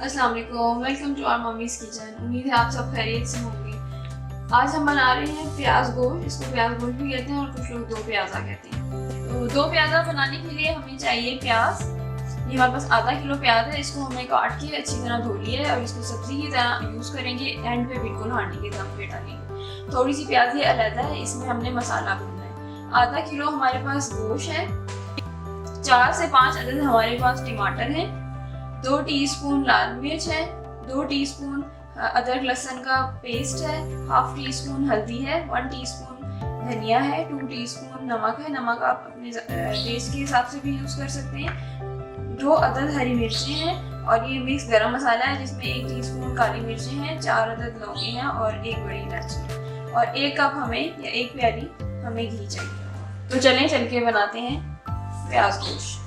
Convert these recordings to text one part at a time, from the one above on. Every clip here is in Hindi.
अस्सलाम वालेकुम, welcome to our mummy's kitchen. उम्मीद है आप सब खैरियत से होंगे। आज हम बना रहे हैं प्याज गोश्त। इसको प्याज गोश्त भी कहते हैं और कुछ लोग दो प्याज़ा कहते हैं। तो दो प्याज़ा बनाने के लिए हमें चाहिए प्याज। ये हमारे पास आधा किलो प्याज है। इसको हमने काट के अच्छी तरह धो लिया है और इसको सब्जी की तरह यूज़ करेंगे। एंड पे बिल्कुल हांडी के दम पे डालेंगे। थोड़ी सी प्याज ये अलग है, इसमें हमने मसाला भूनना है। आधा किलो हमारे पास गोश्त है। 4 से 5 अदद हमारे पास टमाटर हैं। 2 टीस्पून लाल मिर्च है। 2 टीस्पून अदरक लहसुन का पेस्ट है। हाफ टी स्पून हल्दी है। 1 टीस्पून धनिया है। 2 टीस्पून नमक है। नमक आप अपने टेस्ट के हिसाब से भी यूज़ कर सकते हैं। 2 अदद हरी मिर्चें हैं और ये मिक्स गरम मसाला है जिसमें 1 टीस्पून काली मिर्चें हैं, 4 अदद लौंगे हैं और 1 बड़ी इलायची और 1 कप हमें या 1 प्याली हमें घी चाहिए। तो चलें चल के बनाते हैं प्याज गोश्त।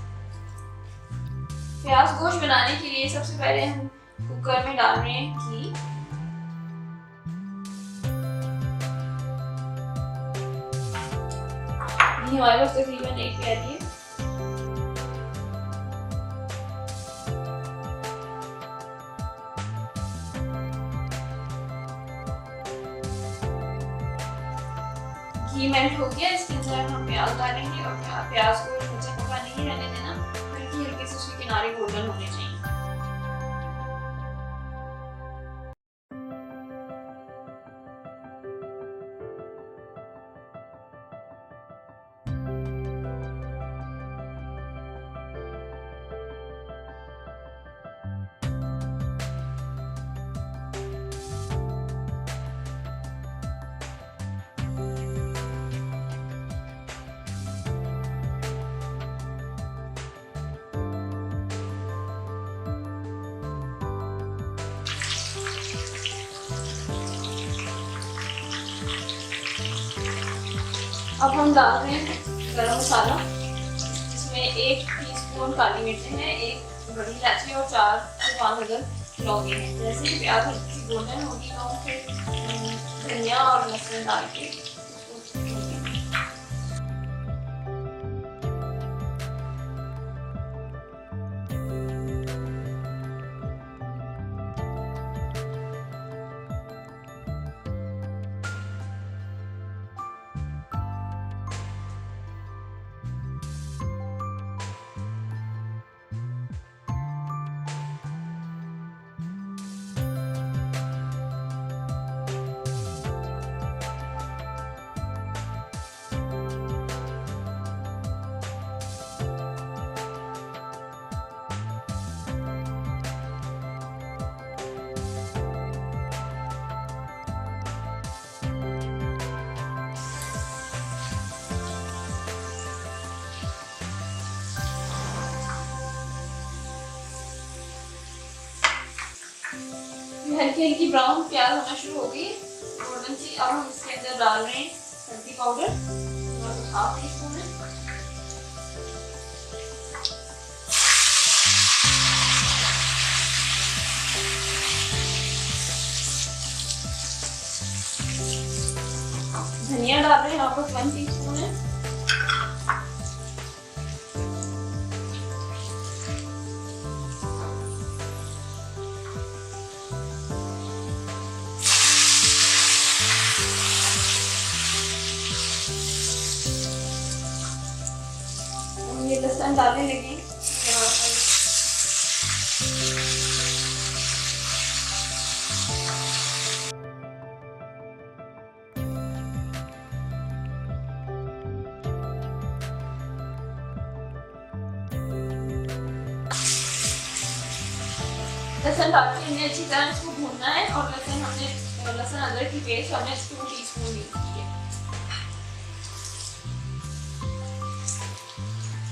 प्याज गोश्त बनाने के लिए सबसे पहले हम कुकर में डाल रहे हैं घी। घी हमारे पास तकरीबन 1 प्याली है। घी मेल्ट हो गया, इसके अंदर हम प्याज डालेंगे और प्याज को कच्चा पका नहीं रहने देना, हल्की हल्की से उसके किनारे गोल्डन होने चाहिए। अब हम डाल रहे हैं गरम मसाला, जिसमें 1 टीस्पून काली मिर्चें हैं, 1 बड़ी इलायची और 4 से 5 अदद लौंगे हैं। जैसे कि प्याज हल्की सी गोल्डन होगी तो हम फिर धनिया और लहसुन डाल के हल्की हल्की ब्राउन प्याज होना शुरू हो गई गोल्डन सी। अब हम इसके अंदर डाल रहे हैं हल्दी पाउडर, हाफ टी स्पून है। धनिया डाल रहे हैं वापस 1 टी स्पून है। ये लहसुन डालने लगी। लहसुन डाल के हमने अच्छी तरह इसको भूनना है और लहसुन अदरक की पेस्ट हमने 2 टीस्पून यूज की है।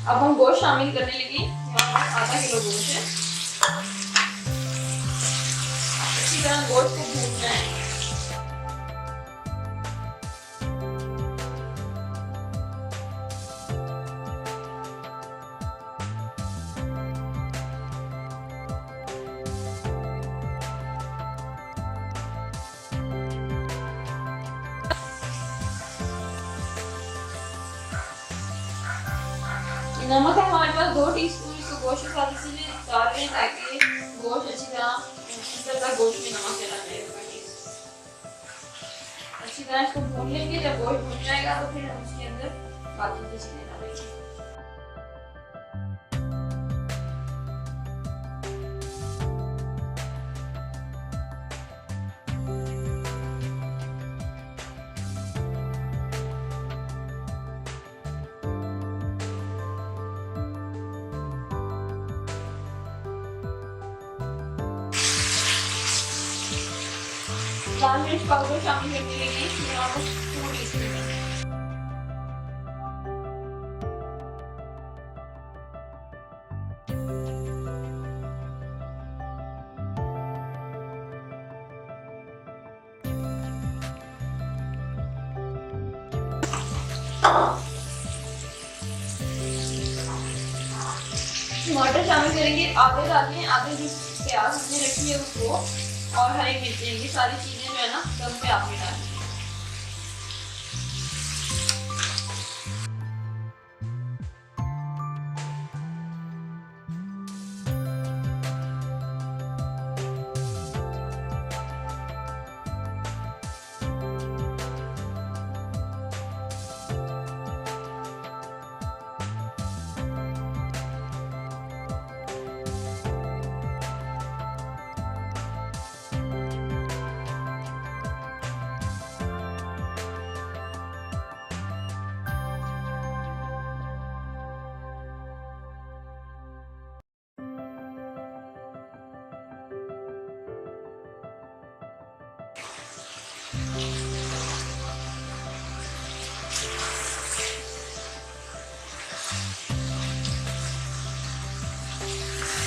अब हम गोश्त शामिल करने लगे। आधा किलो गोश्त है। अच्छी तरह गोश्त को भूनना है। नमक है हमारे पास 2 टीस्पून। इसको गोश्त के साथ इसीलिए डाल रहे हैं ताकि गोश्त अच्छी तरह गोश्त में नमक चला जाएगा। अच्छी तरह इसको भून लेंगे। जब गोश्त भून जाएगा तो फिर हम इसके अंदर बाकी की चीजें डालेंगे। लाल मिर्च पाउडर शामिल करने लगे थोड़ी सी। टमाटर शामिल करेंगे, आधे डालें, आधे जो प्याज हमने रखी है उसको, और हरी मिर्चें, ये सारी चीजें जो है ना दम पे आपने डालनी है।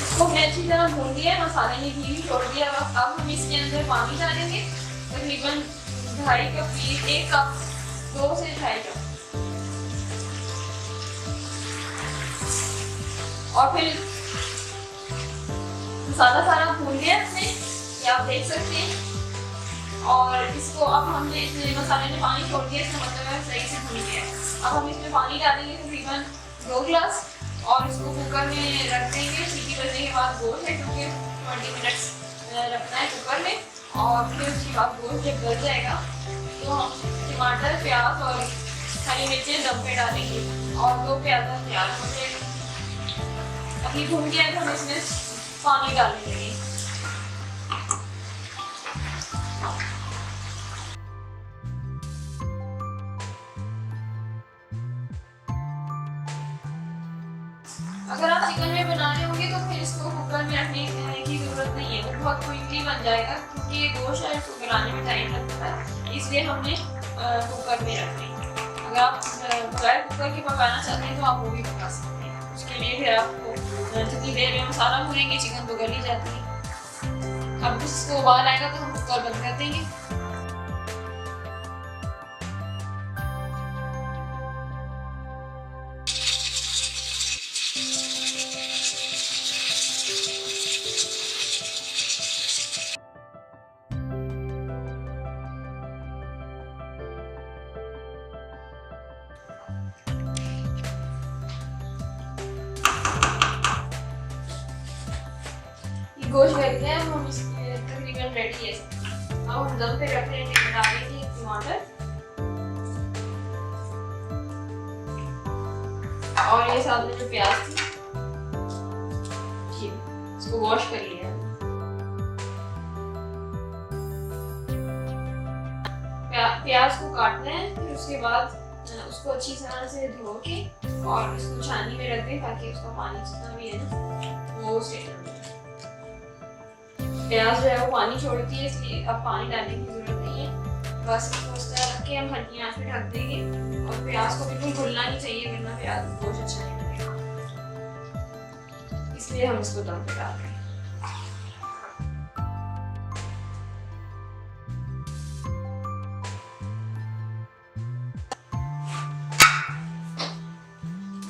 इसको हमने अच्छी तरह भून लिया है, मसाले ने घी भी छोड़ दिया। अब हम इसके अंदर पानी डालेंगे, तकरीबन 2.5 कप, 1 कप, 2 से 2.5 कप। और फिर मसाला सारा भून लिया हमने, ये आप देख सकते हैं। और इसको अब हमने इसमें मसाले ने पानी छोड़ दिया, इसका मतलब है सही से भून गया। अब हम इसमें पानी डालेंगे तकरीबन 2 गिलास, और इसको कुकर में रख देंगे। सीटी बजने के बाद गोश्त है, क्योंकि 20 मिनट्स रखना है कुकर में। और फिर उसके बाद गोश्त जब गल जाएगा तो हम टमाटर, प्याज और हरी मिर्चें दम पे डालेंगे, और 2 प्याज तैयार हो जाएगा। अभी भून गया तो हम इसमें पानी डालेंगे। अगर आप चिकन में बना रहे होंगे तो फिर इसको कुकर में रखने की जरूरत नहीं है, वो बहुत क्विकली बन जाएगा, क्योंकि ये गोश्त है इसको गलाने में टाइम लगता है, इसलिए हमने कुकर में रखना है। अगर आप बगैर कुकर के पकाना चाहते हैं तो आप वो भी पका सकते हैं। उसके लिए फिर आपको जितनी देर में मसाला भूनेंगे चिकन तो गल ही जाती है। अब इसको उबाल आएगा तो हम कुकर बंद कर देंगे। गोश्त गल गया, हम इसके तकरीबन रेडी है। अब हम दम पे रख देंगे, डालेंगे टमाटर और ये साथ में जो प्याज थी इसको वॉश कर लिया। प्याज को काटना है, फिर उसके बाद उसको अच्छी तरह से धो के और उसको छाननी में रख दें, ताकि उसका पानी जितना भी है ना वो सेट हो जाए। प्याज जो है वो पानी छोड़ती है, इसलिए अब पानी डालने की जरूरत नहीं है। बस इसको इस तरह रख के हम हल्की आंच पे ढक देंगे, और प्याज को बिल्कुल भूनना नहीं चाहिए, वरना प्याज गोश्त अच्छा नहीं लगेगा, इसलिए हम इसको दम पे डाल रहे हैं।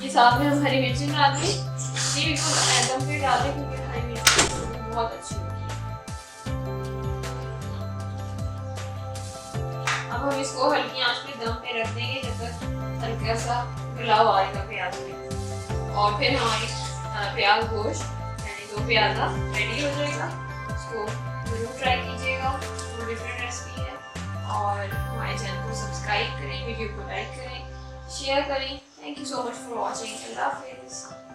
ये साथ में हम हरी मिर्ची डाल दें, ये बिल्कुल दम पे डाल दें, क्योंकि हरी मिर्ची बहुत अच्छी होगी। अब हम इसको हल्की आंच पे दम पे रख देंगे जब तक हल्का सा गलाव आएगा प्याज में, और फिर हमारी प्याज गोश्त यानी दो प्याज़ा रेडी हो जाएगा। इसको जरूर ट्राई कीजिएगा, वो डिफरेंट रेसिपी है। और हमारे चैनल को सब्सक्राइब करें, वीडियो को लाइक करें, शेयर करें। Thank you so much for watching. अल्लाह हाफिज़।